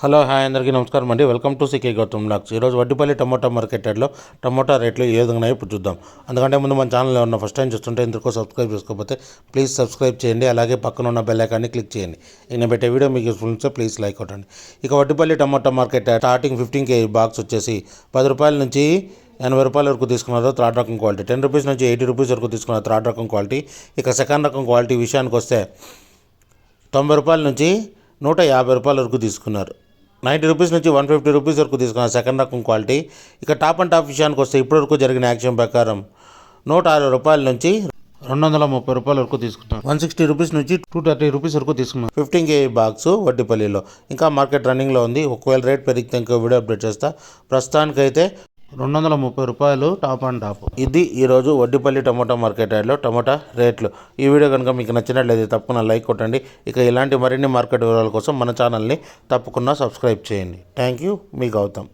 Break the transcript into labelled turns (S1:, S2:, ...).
S1: Hello hi అందరికీ నమస్కారం అండి. Welcome to CK Gautam blogs. ఈరోజు వడ్డిపల్లి టమోటా మార్కెట్ యార్డ్లో టమోటా రేట్లు ఏ విధంగా ఇప్పుడు చూద్దాం. అందుకంటే ముందు మన ఛానల్లో ఉన్న ఫస్ట్ టైం చూస్తుంటే ఇందుకు సబ్స్క్రైబ్ చేసుకోకపోతే ప్లీజ్ సబ్స్క్రైబ్ చేయండి. అలాగే పక్కన ఉన్న బెల్ ఐకాన్ని క్లిక్ చేయండి. నేను పెట్టే వీడియో మీకు యూస్ఫుల్ ఉంటే ప్లీజ్ లైక్ కొట్టండి. ఇక Vaddipalli tomato market yard starting 15 kg box వచ్చేసి 10 రూపాయల నుంచి 80 రూపాయల వరకు తీసుకున్నారు థర్డ్ రకం క్వాలిటీ. 10 రూపీస్ నుంచి 80 రూపీస్ వరకు తీసుకున్నారు థర్డ్ రకం క్వాలిటీ. ఇక సెకండ్ రకం క్వాలిటీ విషయానికి వస్తే 90 రూపాయల నుంచి 150 రూపాయల వరకు తీసుకున్నారు. 90 రూపీస్ నుంచి 150 రూపీస్ వరకు తీసుకున్నారు సెకండ్ రకం క్వాలిటీ. ఇక టాప్ అండ్ టాప్ విషయానికి వస్తే ఇప్పటివరకు జరిగిన యాక్షన్ ప్రకారం 160 రూపాయల నుంచి 230 రూపాయల వరకు తీసుకున్నారు. 160 రూపీస్ నుంచి 230 రూపీస్ వరకు తీసుకున్నారు 15 kg బాక్స్ వడ్డిపల్లిలో. ఇంకా మార్కెట్ రన్నింగ్లో ఉంది. ఒకవేళ రేట్ పెరిగితే ఇంకో వీడియో అప్డేట్ చేస్తా. ప్రస్తుతానికైతే 230 రూపాయలు టాప్ అండ్ టాప్. ఇది ఈరోజు వడ్డిపల్లి టమోటా మార్కెట్ యార్డ్లో టమోటా రేట్లు. ఈ వీడియో కనుక మీకు నచ్చినట్లయితే తప్పకుండా లైక్ కొట్టండి. ఇక ఇలాంటి మరిన్ని మార్కెట్ వివరాల కోసం మన ఛానల్ని తప్పకుండా సబ్స్క్రైబ్ చేయండి. థ్యాంక్ యూ, మీ గౌతమ్.